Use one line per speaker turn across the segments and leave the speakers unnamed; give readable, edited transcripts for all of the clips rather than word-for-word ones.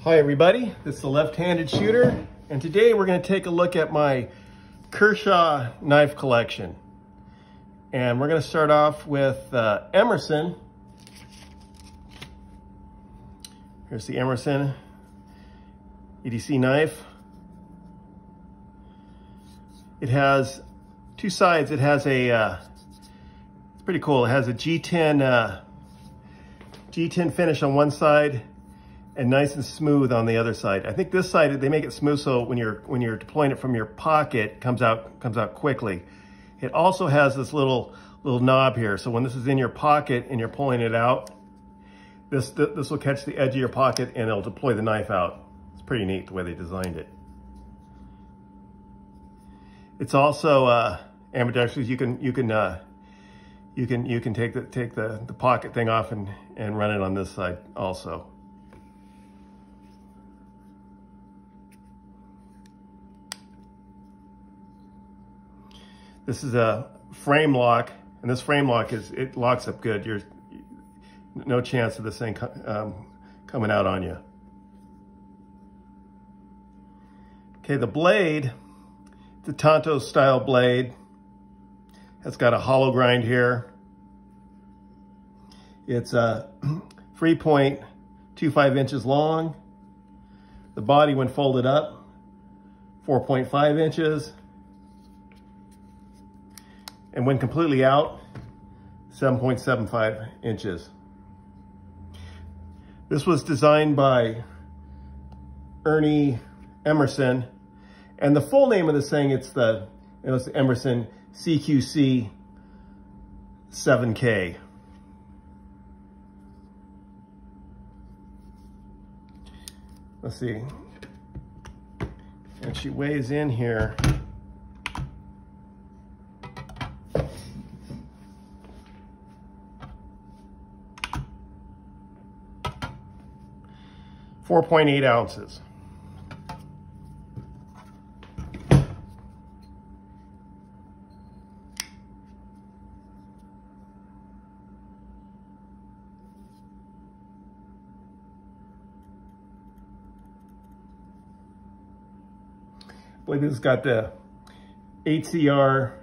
Hi everybody, this is the Left-Handed Shooter, and today we're going to take a look at my Kershaw knife collection. And we're going to start off with Emerson. Here's the Emerson EDC knife. It has two sides. It has a, it's pretty cool, it has a G10 finish on one side and nice and smooth on the other side. I think this side, they make it smooth so when you're deploying it from your pocket, it comes out quickly. It also has this little knob here, so when this is in your pocket and you're pulling it out, this will catch the edge of your pocket and it'll deploy the knife out. It's pretty neat the way they designed it. It's also ambidextrous. You can take the pocket thing off and run it on this side also. This is a frame lock, and this frame lock it locks up good. There's no chance of this thing coming out on you. Okay, the blade, it's a Tonto style blade. It's got a hollow grind here. It's 3.25 inches long. The body, when folded up, 4.5 inches. And when completely out, 7.75 inches. This was designed by Emerson, and the full name of this thing, it was the Emerson CQC 7K. Let's see, and she weighs in here 4.8 ounces. I believe this has got the HCR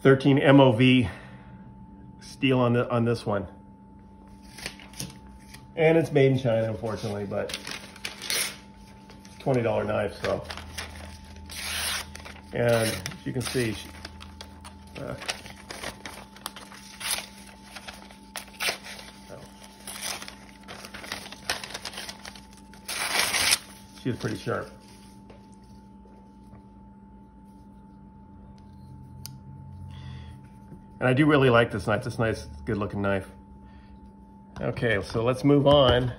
13 MOV steel on this one. And it's made in China, unfortunately, but $20 knife, so. And as you can see, she's pretty sharp. And I do really like this knife. It's a nice, good looking knife. Okay, so let's move on.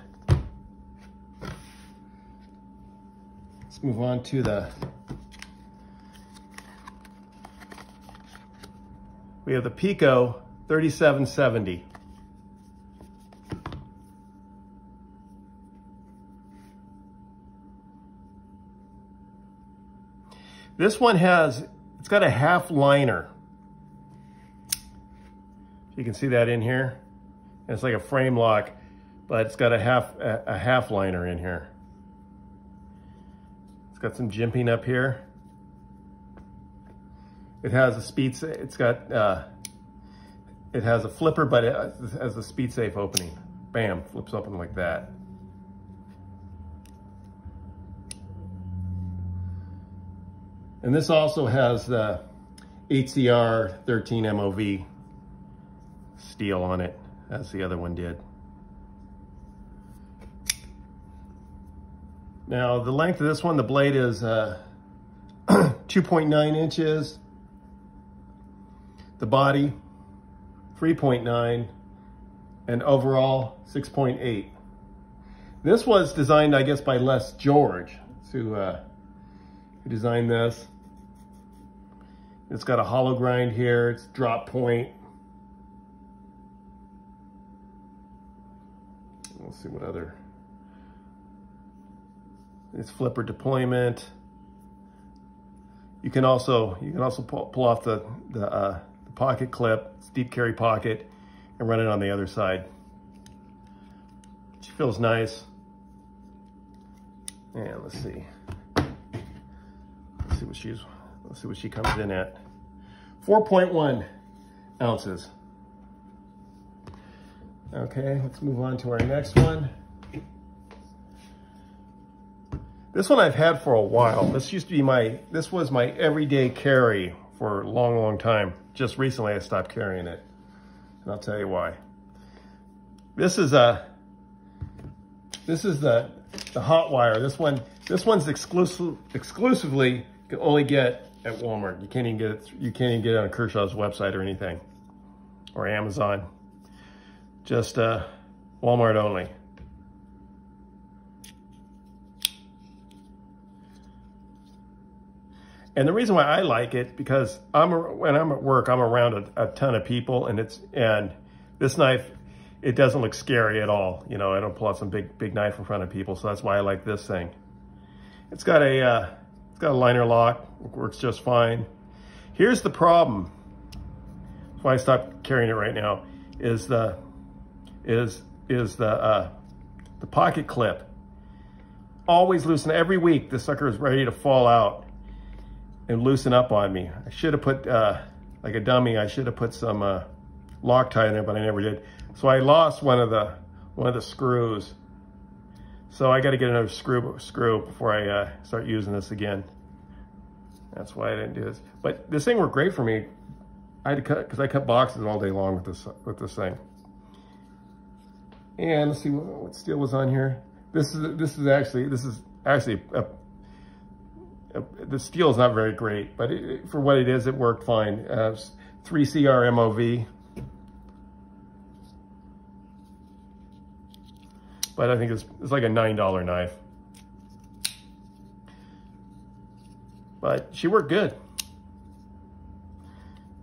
Let's move on to we have the Pico 3770. This one it's got a half liner. You can see that in here. It's like a frame lock, but it's got a half liner in here. It's got some jimping up here. It has a speed. It has a flipper, but it has a speed safe opening. Bam, flips open like that. And this also has the HCR 13 MOV steel on it, as the other one did. Now, the length of this one, the blade is 2.9 inches. The body, 3.9, and overall, 6.8. This was designed, I guess, by Les George, who designed this. It's got a hollow grind here. It's drop point. Let's see what other. It's flipper deployment. You can also pull off the pocket clip, it's deep carry pocket, and run it on the other side. She feels nice. And let's see what she comes in at. 4.1 ounces. Okay, let's move on to our next one. This one I've had for a while. This was my everyday carry for a long, long time. Just recently I stopped carrying it, and I'll tell you why. This is the Hotwire. This one's exclusively you can only get at Walmart. You can't even get it on Kershaw's website or anything, or Amazon. Just Walmart only. And the reason why I like it, because when I'm at work, I'm around a ton of people, and this knife, it doesn't look scary at all. You know, I don't pull out some big knife in front of people, so that's why I like this thing. It's got a liner lock, works just fine. Here's the problem. That's why I stopped carrying it right now. Is the pocket clip. Always loosen. Every week, the sucker is ready to fall out and loosen up on me. I should have put, like a dummy, I should have put some Loctite in there, but I never did. So I lost one of the screws. So I got to get another screw before I start using this again. That's why I didn't do this. But this thing worked great for me. I had to cut, because I cut boxes all day long with this thing. And let's see what steel was on here. This is actually the steel is not very great, but for what it is, it worked fine. 3CR MOV. But I think it's like a $9 knife. But she worked good.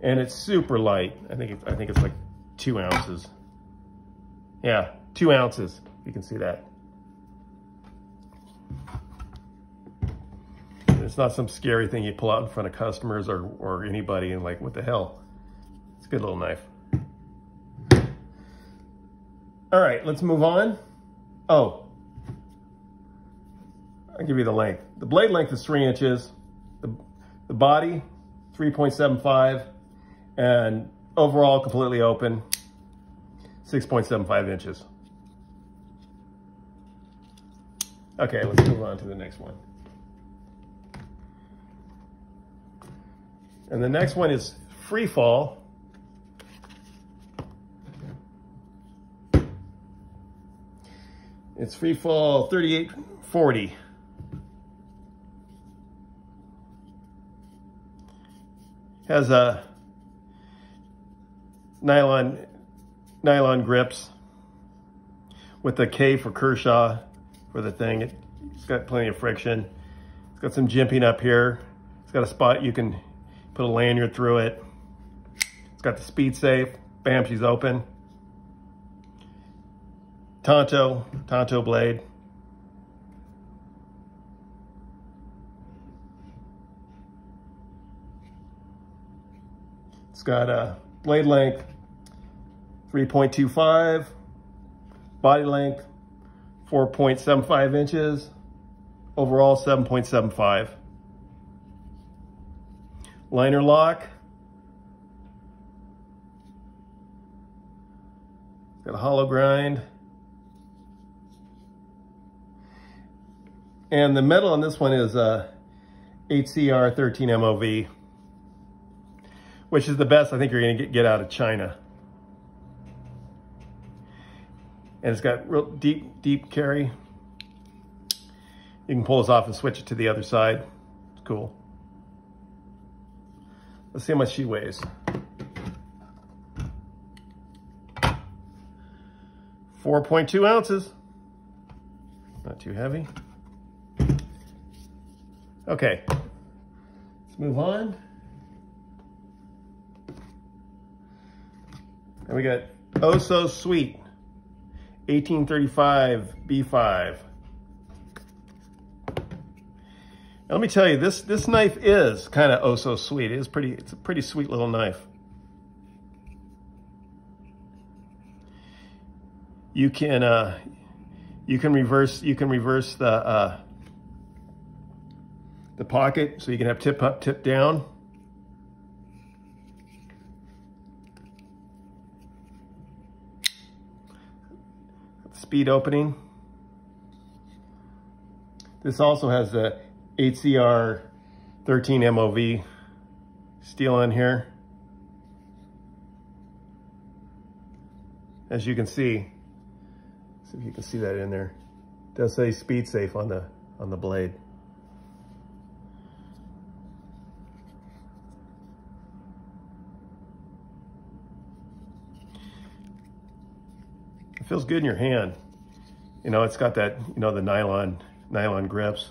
And it's super light. I think it's like 2 ounces. Yeah, 2 ounces. You can see that. It's not some scary thing you pull out in front of customers or anybody and like, what the hell? It's a good little knife. All right, let's move on. Oh, I'll give you the length. The blade length is 3 inches. The body, 3.75. And overall, completely open, 6.75 inches. Okay, let's move on to the next one. And the next one is Freefall. It's Freefall 3840. Has a nylon grips with the K for Kershaw for the thing. It's got plenty of friction. It's got some jimping up here. It's got a spot you can put a lanyard through it. It's got the speed safe. Bam, she's open. Tonto blade. It's got a blade length 3.25, body length 4.75 inches, overall 7.75. Liner lock. Got a hollow grind. And the metal on this one is HCR 13 MOV, which is the best I think you're gonna get out of China. And it's got real deep carry. You can pull this off and switch it to the other side. It's cool. Let's see how much she weighs. 4.2 ounces. Not too heavy. Okay, let's move on. And we got Ososweet 1835 B5. Now, let me tell you, this knife is kind of oh so sweet. It's a pretty sweet little knife. You can reverse the the pocket so you can have tip up, tip down. Speed opening. This also has the HCR 13 MOV steel on here. As you can see if you can see that in there. It does say speed safe on the blade. It feels good in your hand. You know, it's got that, you know, the nylon grips,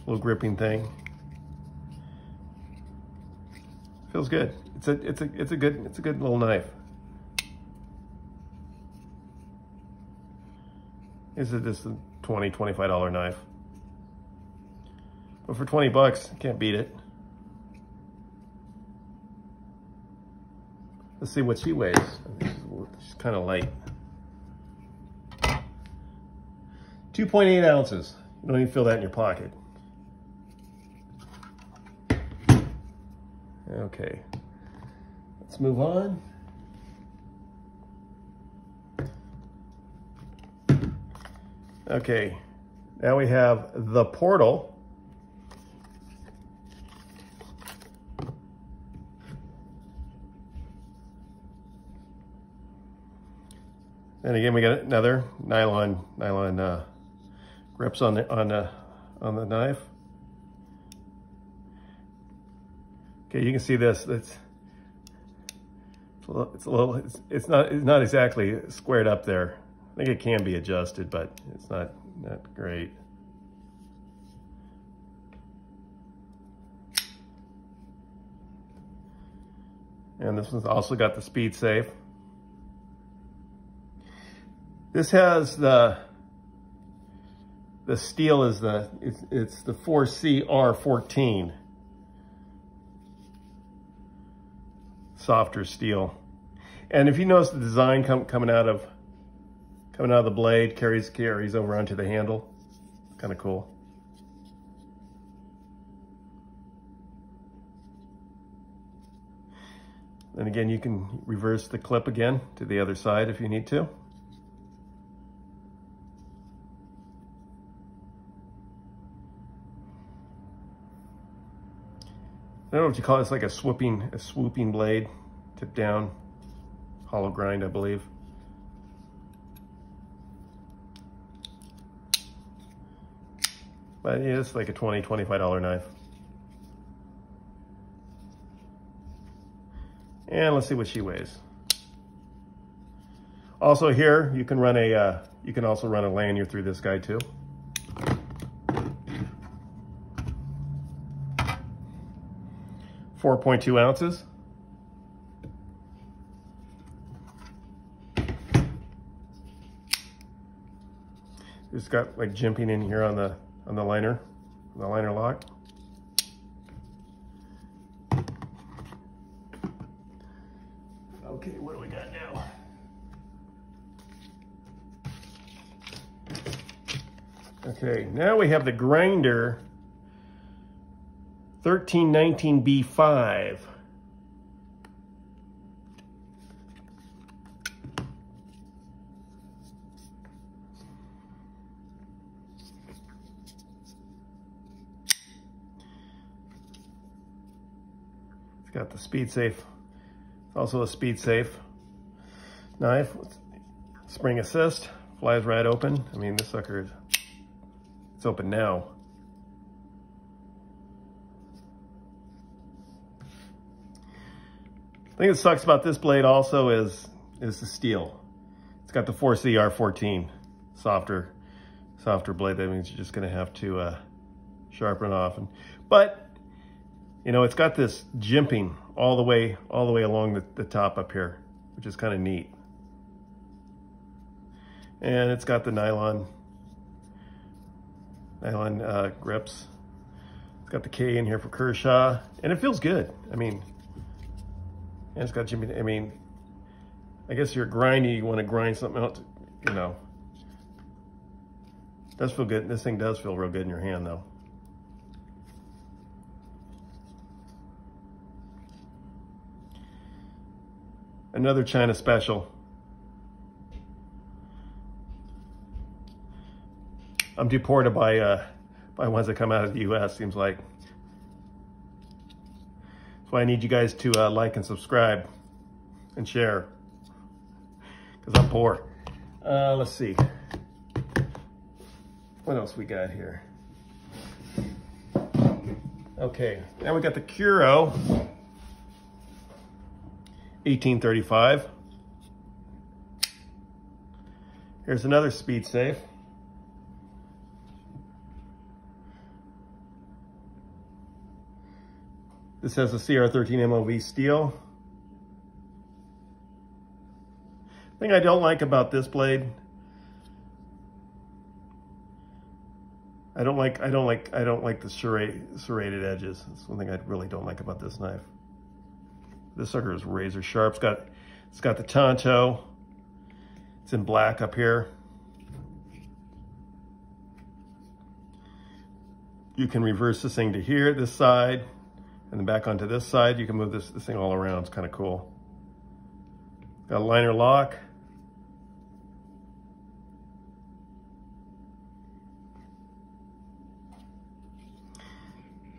little gripping thing. Feels good. It's a good little knife. This is a $20-$25 knife. But for 20 bucks, can't beat it. Let's see what she weighs. She's kind of light. 2.8 ounces. You don't even feel that in your pocket. Okay, let's move on. Okay, now we have the Portal. And again, we got another nylon grips on the knife. Okay, you can see this. It's not exactly squared up there. I think it can be adjusted, but it's not great. And this one's also got the speed safe. This has the steel is it's the 4CR14 softer steel. And if you notice the design coming out of the blade carries over onto the handle. Kind of cool. And again, you can reverse the clip again to the other side if you need to. I don't know what you call it. It's like a swooping blade, tip down, hollow grind, I believe. But yeah, it's like a $20-$25 knife. And let's see what she weighs. Also here, you can also run a lanyard through this guy too. .2 ounces. It's got like jimping in here on the liner lock. Okay, what do we got now? Okay, now we have the grinder 1319B5. It's got the speed safe. It's also a speed safe knife with spring assist. Flies right open. I mean, this sucker it's open now. The thing that sucks about this blade also is the steel. It's got the 4CR14 softer blade. That means you're just going to have to sharpen it off. But you know, it's got this jimping all the way along the top up here, which is kind of neat. And it's got the nylon grips. It's got the K in here for Kershaw, and it feels good. I mean, and it's got jimping. I mean, I guess you're grindy, you want to grind something else, you know. It does feel good. This thing does feel real good in your hand though. Another China special. I'm deported by ones that come out of the US, seems like. That's why I need you guys to like and subscribe and share, because I'm poor. Let's see. What else we got here? Okay, now we got the Curo 1835. Here's another speed safe. This has a CR13 MOV steel. The thing I don't like about this blade, I don't like the serrated edges. That's one thing I really don't like about this knife. This sucker is razor sharp. It's got the Tonto. It's in black up here. You can reverse this thing to here, this side, and then back onto this side. You can move this thing all around. It's kind of cool. Got a liner lock.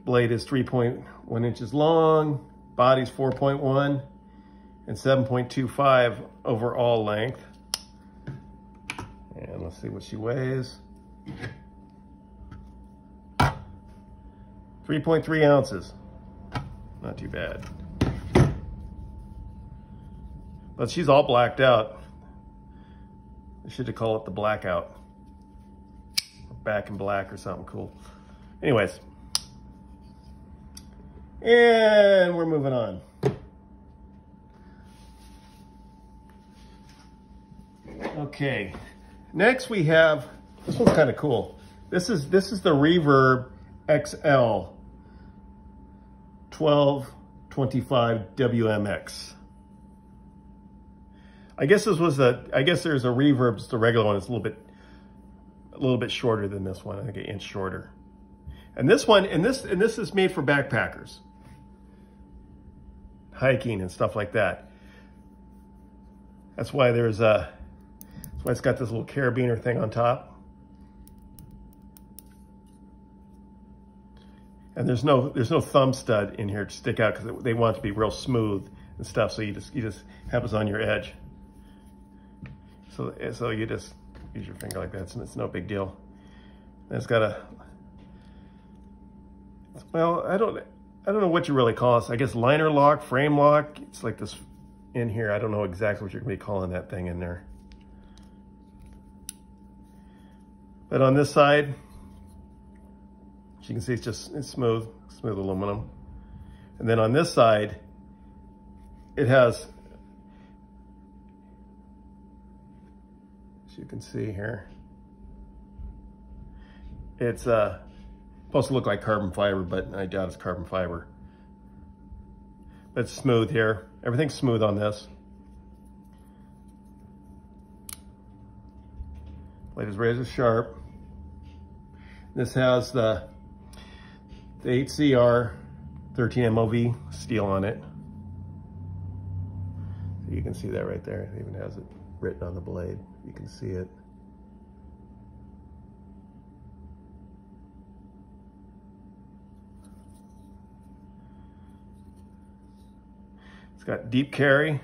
Blade is 3.1 inches long, body's 4.1, and 7.25 overall length. And let's see what she weighs. 3.3 ounces. Not too bad. But she's all blacked out. I should have called it the blackout. Or back in black or something cool. Anyways. And we're moving on. Okay. Next we have, this one's kind of cool. This is the Reverb XL 1225 WMX. I guess there's a Reverb, just the regular one. It's a little bit shorter than this one. I think an inch shorter. And this one, and this is made for backpackers, hiking and stuff like that. That's why that's why it's got this little carabiner thing on top. And there's no thumb stud in here to stick out because they want it to be real smooth and stuff. So you just have this on your edge. So you just use your finger like that. It's no big deal. And it's got a, well, I don't know what you really call this. I guess liner lock, frame lock. It's like this in here. I don't know exactly what you're gonna be calling that thing in there. But on this side, as you can see, it's smooth aluminum. And then on this side, it has, as you can see here, it's supposed to look like carbon fiber, but I doubt it's carbon fiber. But it's smooth here. Everything's smooth on this. Blade is razor sharp. This has the 8CR 13 MOV steel on it. So you can see that right there. It even has it written on the blade. You can see it. It's got deep carry.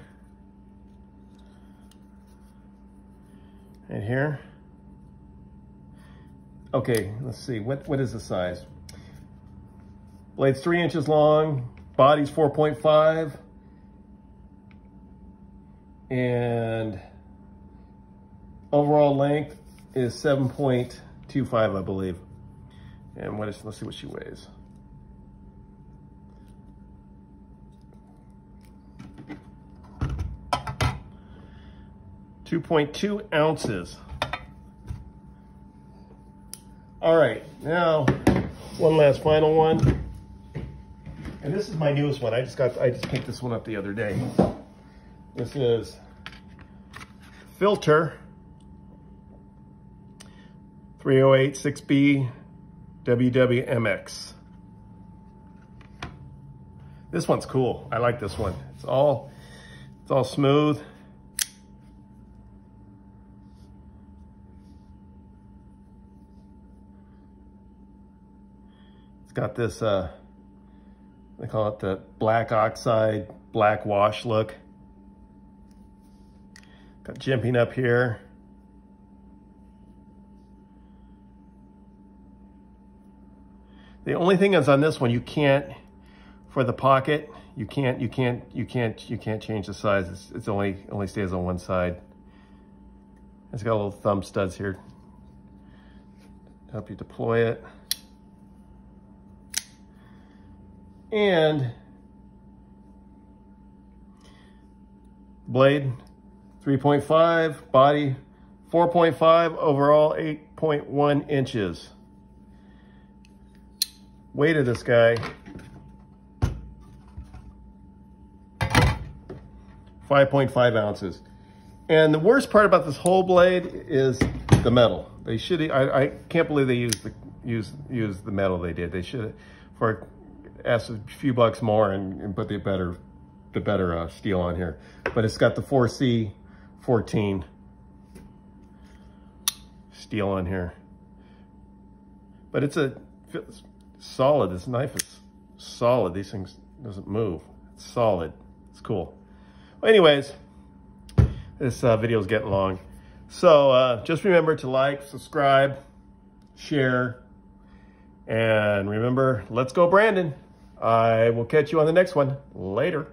Right here. Okay, let's see, what is the size? Blade's 3 inches long, body's 4.5, and overall length is 7.25, I believe. And let's see what she weighs. .2 ounces. All right, now one last final one. And this is my newest one. I just picked this one up the other day. This is Filter 308 6B WWMX. This one's cool. I like this one. It's all It's all smooth. It's got this, they call it the black oxide, black wash look. Got jimping up here. The only thing is on this one, you can't, for the pocket, you can't change the size. It's only stays on one side. It's got little thumb studs here to help you deploy it. And blade 3.5, body 4.5, overall 8.1 inches. Weight of this guy, 5.5 ounces. And the worst part about this whole blade is the metal. They should, I can't believe they used the metal they did. They should have asked a few bucks more and put the better steel on here. But it's got the 4C14 steel on here. But it's solid. This knife is solid. These things doesn't move. It's solid. It's cool. Well, anyways, this video is getting long. So just remember to like, subscribe, share, and remember, let's go Brandon. I will catch you on the next one. Later.